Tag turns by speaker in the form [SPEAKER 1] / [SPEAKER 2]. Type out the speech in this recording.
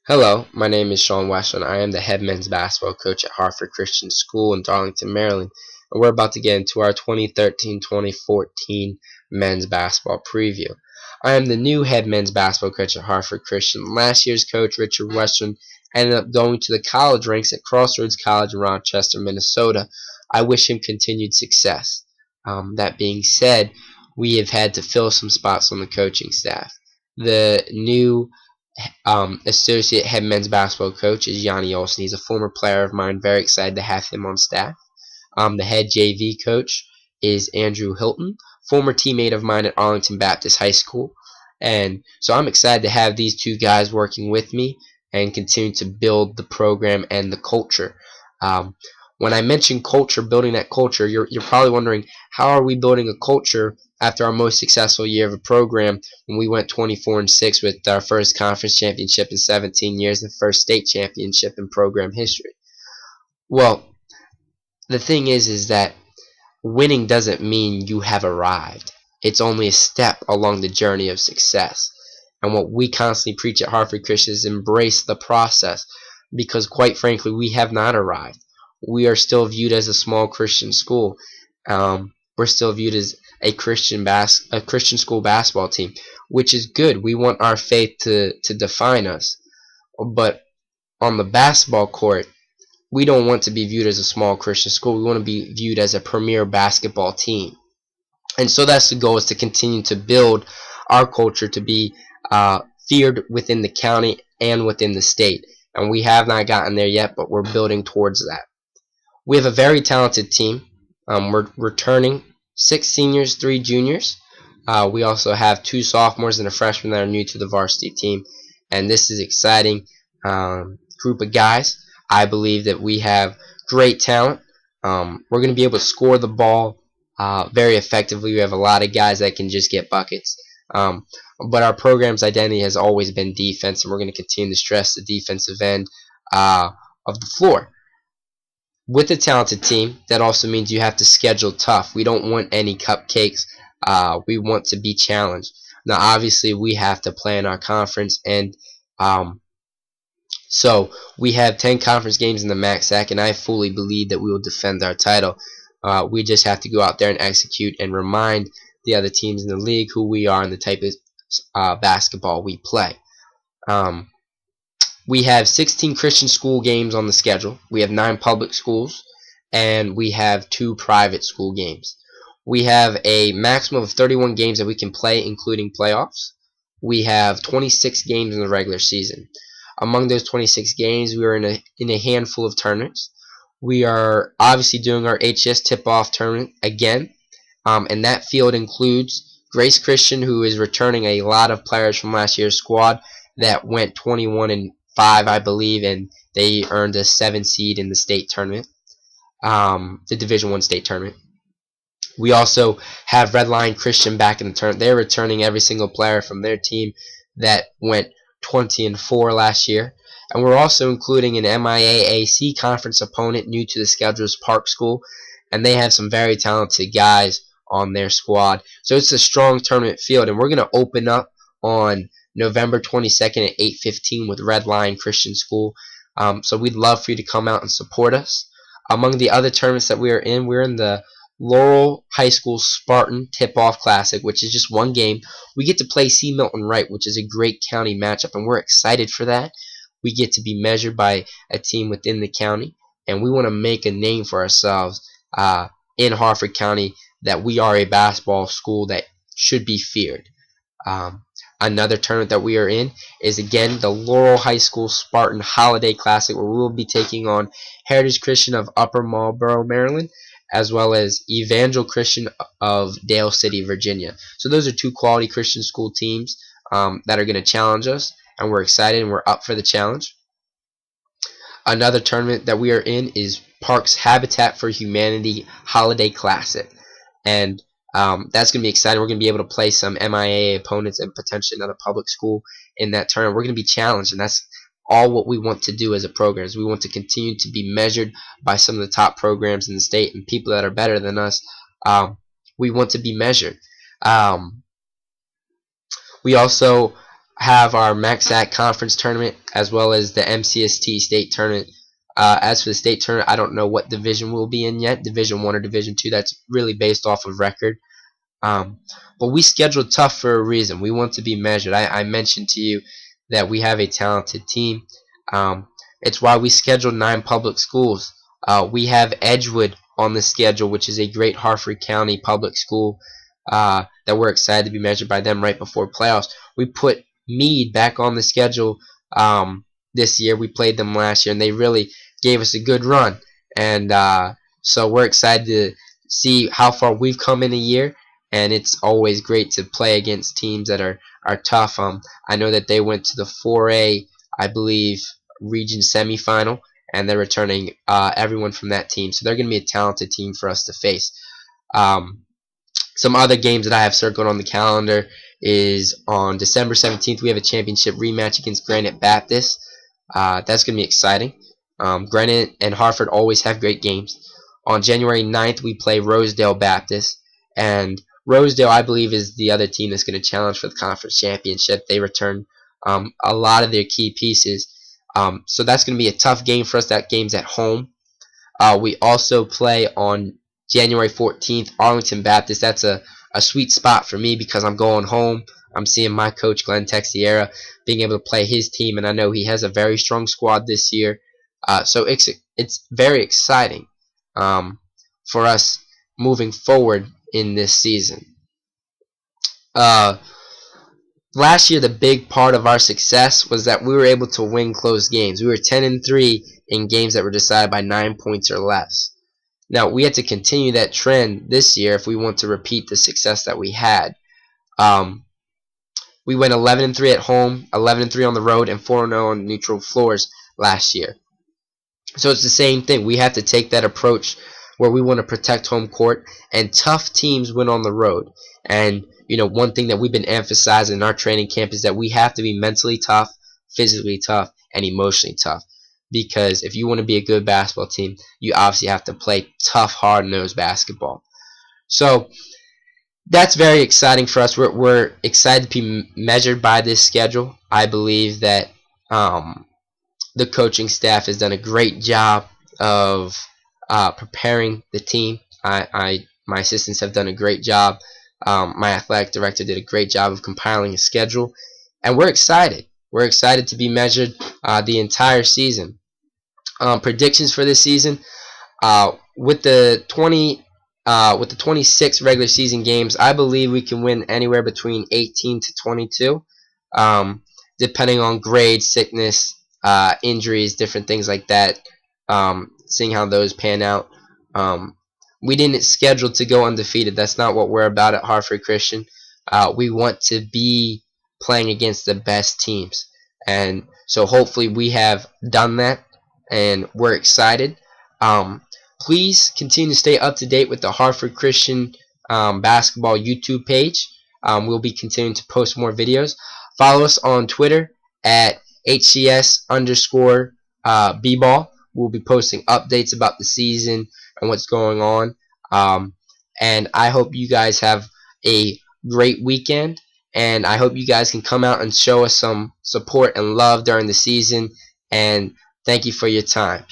[SPEAKER 1] Hello, my name is Sean Westland. I am the head men's basketball coach at Harford Christian School in Darlington, Maryland, and we're about to get into our 2013-2014 men's basketball preview. I am the new head men's basketball coach at Harford Christian. Last year's coach, Richard Westland, ended up going to the college ranks at Crossroads College in Rochester, Minnesota. I wish him continued success. That being said, we have had to fill some spots on the coaching staff. The new associate head men's basketball coach is Yanni Olsen. He's a former player of mine. Very excited to have him on staff. The head JV coach is Andrew Hilton, former teammate of mine at Arlington Baptist High School. And so I'm excited to have these two guys working with me and continue to build the program and the culture. When I mention culture, building that culture, you're probably wondering, how are we building a culture after our most successful year of a program when we went 24-6 with our first conference championship in 17 years and first state championship in program history? Well, the thing is that winning doesn't mean you have arrived. It's only a step along the journey of success. And what we constantly preach at Harford Christian is embrace the process, because quite frankly, we have not arrived. We are still viewed as a small Christian school. We're still viewed as a Christian school basketball team, which is good. We want our faith to define us. But on the basketball court, we don't want to be viewed as a small Christian school. We want to be viewed as a premier basketball team. And so that's the goal, is to continue to build our culture to be feared within the county and within the state. And we have not gotten there yet, but we're building towards that. We have a very talented team. We're returning 6 seniors, 3 juniors. We also have 2 sophomores and a freshman that are new to the varsity team. And this is exciting group of guys. I believe that we have great talent. We're going to be able to score the ball very effectively. We have a lot of guys that can just get buckets. But our program's identity has always been defense, and we're going to continue to stress the defensive end of the floor. With a talented team, that also means you have to schedule tough. We don't want any cupcakes. We want to be challenged. Now, obviously, we have to play in our conference, and so we have 10 conference games in the MACSAC, and I fully believe that we will defend our title. We just have to go out there and execute and remind the other teams in the league who we are and the type of basketball we play. We have 16 Christian school games on the schedule. We have 9 public schools, and we have 2 private school games. We have a maximum of 31 games that we can play, including playoffs. We have 26 games in the regular season. Among those 26 games, we are in a handful of tournaments. We are obviously doing our HCS tip-off tournament again, and that field includes Grace Christian, who is returning a lot of players from last year's squad that went 21-5, I believe, and they earned a 7 seed in the state tournament, the Division I state tournament. We also have Redline Christian back in the tournament. They're returning every single player from their team that went 20-4 last year. And we're also including an MIAAC conference opponent new to the schedules, Park School, and they have some very talented guys on their squad. So it's a strong tournament field, and we're going to open up on November 22nd at 8:15 with Red Lion Christian School. So we'd love for you to come out and support us. Among the other tournaments that we're in the Laurel High School Spartan Tip-Off Classic, which is just 1 game. We get to play C. Milton Wright, which is a great county matchup, and we're excited for that. We get to be measured by a team within the county, and we want to make a name for ourselves in Harford County, that we are a basketball school that should be feared. Another tournament that we are in is, again, the Laurel High School Spartan Holiday Classic, where we will be taking on Heritage Christian of Upper Marlboro, Maryland, as well as Evangel Christian of Dale City, Virginia. So those are 2 quality Christian school teams that are going to challenge us, and we're excited and we're up for the challenge. Another tournament that we are in is Parks Habitat for Humanity Holiday Classic, and that's going to be exciting. We're going to be able to play some MIA opponents and potentially another public school in that tournament. We're going to be challenged, and that's all what we want to do as a program. Is we want to continue to be measured by some of the top programs in the state and people that are better than us. We want to be measured. We also have our MaxAC conference tournament as well as the MCST state tournament. As for the state tournament, I don't know what division we'll be in yet, Division 1 or Division 2. That's really based off of record. But we scheduled tough for a reason. We want to be measured. I mentioned to you that we have a talented team. It's why we scheduled 9 public schools. We have Edgewood on the schedule, which is a great Harford County public school that we're excited to be measured by them right before playoffs. We put Meade back on the schedule this year. We played them last year, and they really gave us a good run. And so we're excited to see how far we've come in a year. And it's always great to play against teams that are tough. I know that they went to the 4A, I believe, region semifinal, and they're returning everyone from that team. So they're going to be a talented team for us to face. Some other games that I have circled on the calendar is on December 17th, we have a championship rematch against Granite Baptist. That's going to be exciting. Granite and Harford always have great games. On January 9th, we play Rosedale Baptist. And Rosedale, I believe, is the other team that's going to challenge for the conference championship. They return a lot of their key pieces. So that's going to be a tough game for us. That game's at home. We also play on January 14th, Arlington Baptist. That's a sweet spot for me because I'm going home. I'm seeing my coach, Glenn Texiera, being able to play his team, and I know he has a very strong squad this year. So it's very exciting for us moving forward in this season. Last year, the big part of our success was that we were able to win close games. We were 10-3 in games that were decided by 9 points or less. Now, we had to continue that trend this year if we want to repeat the success that we had. We went 11-3 at home, 11-3 on the road, and 4-0 on neutral floors last year. So it's the same thing. We have to take that approach where we want to protect home court, and tough teams win on the road. And one thing that we've been emphasizing in our training camp is that we have to be mentally tough, physically tough, and emotionally tough. Because if you want to be a good basketball team, you obviously have to play tough, hard-nosed basketball. So that's very exciting for us. We're excited to be measured by this schedule. I believe that the coaching staff has done a great job of preparing the team. My assistants have done a great job. My athletic director did a great job of compiling a schedule, and we're excited. We're excited to be measured the entire season. Predictions for this season: with the 26 regular season games, I believe we can win anywhere between 18 to 22, depending on grade, sickness, injuries, different things like that. Seeing how those pan out. We didn't schedule to go undefeated. That's not what we're about at Harford Christian. We want to be playing against the best teams. And so hopefully we have done that, and we're excited. Please continue to stay up to date with the Harford Christian basketball YouTube page. We'll be continuing to post more videos. Follow us on Twitter at HCS_B-ball. We'll be posting updates about the season and what's going on. And I hope you guys have a great weekend. And I hope you guys can come out and show us some support and love during the season. And thank you for your time.